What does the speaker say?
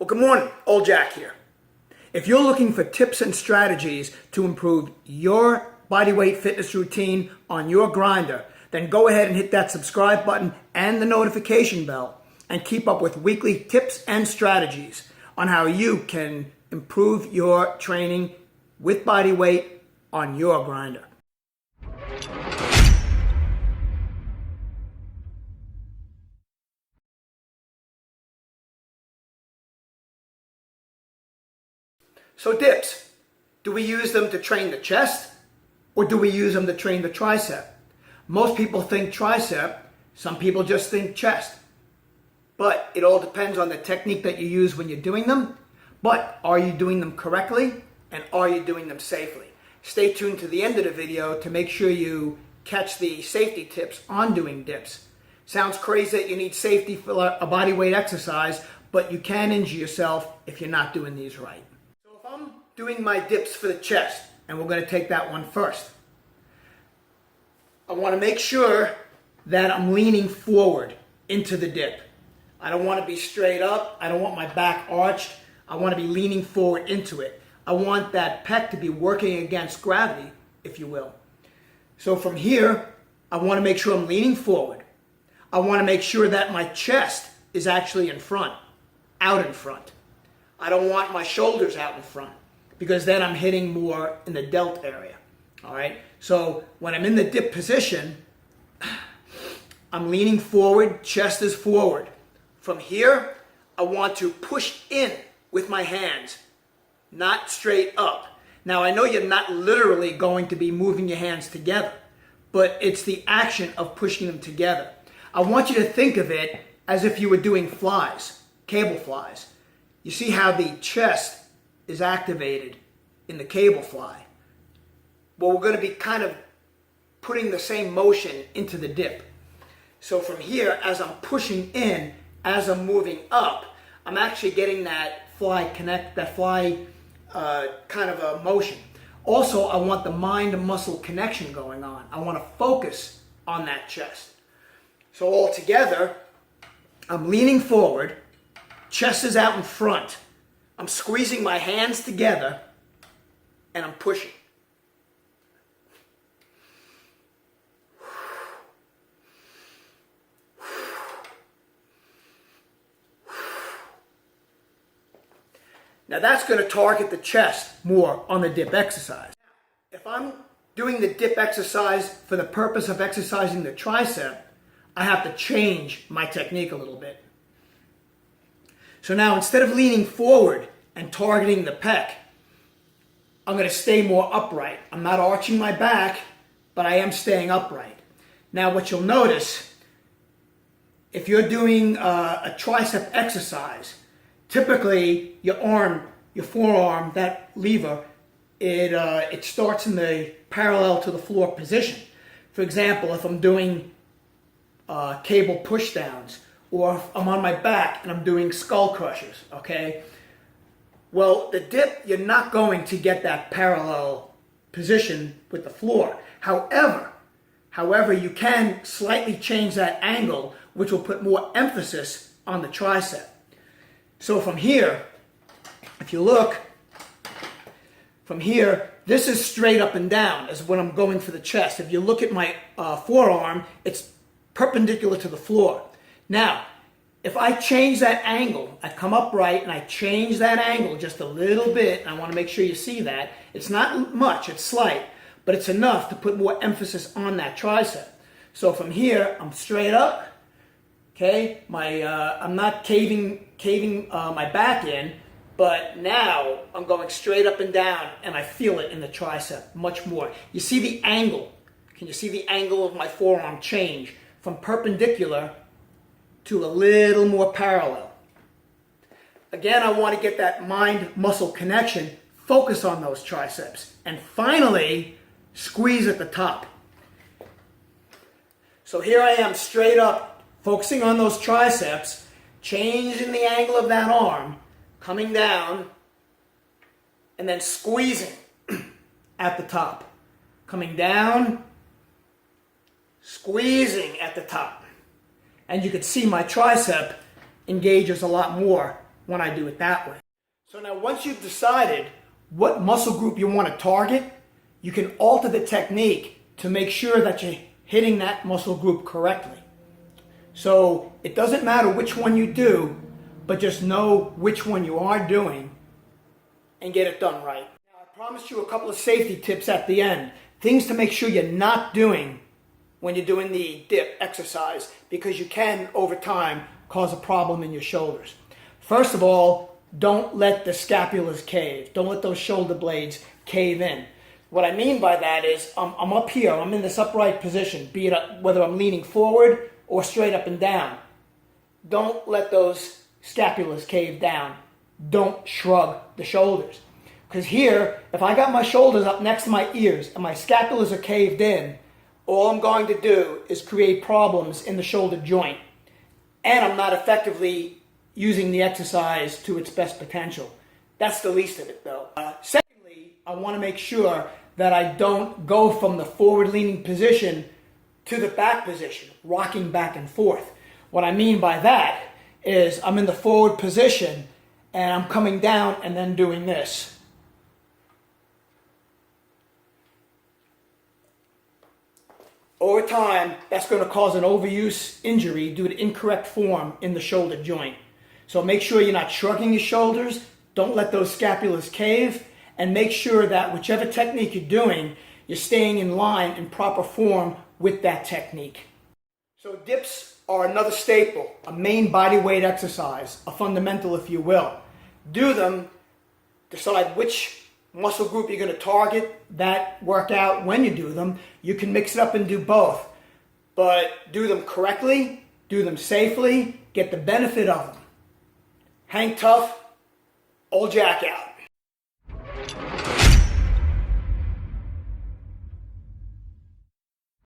Well, good morning, Old Jack here. If you're looking for tips and strategies to improve your bodyweight fitness routine on your grinder, then go ahead and hit that subscribe button and the notification bell and keep up with weekly tips and strategies on how you can improve your training with body weight on your grinder. So dips, do we use them to train the chest or do we use them to train the tricep? Most people think tricep, some people just think chest. But it all depends on the technique that you use when you're doing them. But are you doing them correctly and are you doing them safely? Stay tuned to the end of the video to make sure you catch the safety tips on doing dips. Sounds crazy that you need safety for a body weight exercise, but you can injure yourself if you're not doing these right. I'm doing my dips for the chest, and we're going to take that one first. I want to make sure that I'm leaning forward into the dip. I don't want to be straight up. I don't want my back arched. I want to be leaning forward into it. I want that pec to be working against gravity, if you will. So from here, I want to make sure I'm leaning forward. I want to make sure that my chest is actually in front, out in front. I don't want my shoulders out in front because then I'm hitting more in the delt area. All right. So when I'm in the dip position, I'm leaning forward, chest is forward. From here, I want to push in with my hands, not straight up. Now I know you're not literally going to be moving your hands together, but it's the action of pushing them together. I want you to think of it as if you were doing flies, cable flies. You see how the chest is activated in the cable fly? Well, we're going to be kind of putting the same motion into the dip. So from here, as I'm pushing in, as I'm moving up, I'm actually getting that fly connect, that fly kind of a motion. Also, I want the mind-muscle connection going on. I want to focus on that chest. So all together, I'm leaning forward. Chest is out in front. I'm squeezing my hands together and I'm pushing. Now that's going to target the chest more on the dip exercise. If I'm doing the dip exercise for the purpose of exercising the tricep, I have to change my technique a little bit. So now instead of leaning forward and targeting the pec, I'm going to stay more upright. I'm not arching my back, but I am staying upright. Now what you'll notice, if you're doing a tricep exercise, typically your forearm, that lever, it starts in the parallel to the floor position. For example, if I'm doing cable push downs, or if I'm on my back and I'm doing skull crushers, okay? Well, the dip, you're not going to get that parallel position with the floor. However, you can slightly change that angle, which will put more emphasis on the tricep. So from here, if you look, from here, this is straight up and down as when I'm going for the chest. If you look at my forearm, it's perpendicular to the floor. Now, if I change that angle, I come upright and I change that angle just a little bit, and I want to make sure you see that. It's not much, it's slight, but it's enough to put more emphasis on that tricep. So from here, I'm straight up, okay? I'm not caving my back in, but now I'm going straight up and down, and I feel it in the tricep much more. You see the angle. Can you see the angle of my forearm change from perpendicular to a little more parallel? Again, I want to get that mind-muscle connection, focus on those triceps, and finally, squeeze at the top. So here I am straight up, focusing on those triceps, changing the angle of that arm, coming down, and then squeezing at the top. Coming down, squeezing at the top. And you can see my tricep engages a lot more when I do it that way. So now once you've decided what muscle group you want to target, you can alter the technique to make sure that you're hitting that muscle group correctly. So it doesn't matter which one you do, but just know which one you are doing and get it done right. Now, I promised you a couple of safety tips at the end. Things to make sure you're not doing when you're doing the dip exercise, because you can, over time, cause a problem in your shoulders. First of all, don't let the scapulas cave. Don't let those shoulder blades cave in. What I mean by that is I'm up here, I'm in this upright position, be it whether I'm leaning forward or straight up and down. Don't let those scapulas cave down. Don't shrug the shoulders. Because here, if I got my shoulders up next to my ears and my scapulas are caved in, all I'm going to do is create problems in the shoulder joint. And I'm not effectively using the exercise to its best potential. That's the least of it, though. Secondly, I want to make sure that I don't go from the forward-leaning position to the back position, rocking back and forth. What I mean by that is I'm in the forward position and I'm coming down and then doing this. Over time, that's going to cause an overuse injury due to incorrect form in the shoulder joint. So make sure you're not shrugging your shoulders, don't let those scapulas cave, and make sure that whichever technique you're doing, you're staying in line in proper form with that technique. So dips are another staple, a main body weight exercise, a fundamental if you will. Do them, decide which muscle group you're going to target that workout when you do them. You can mix it up and do both, but do them correctly, do them safely, get the benefit of them. Hang tough, old Jack out.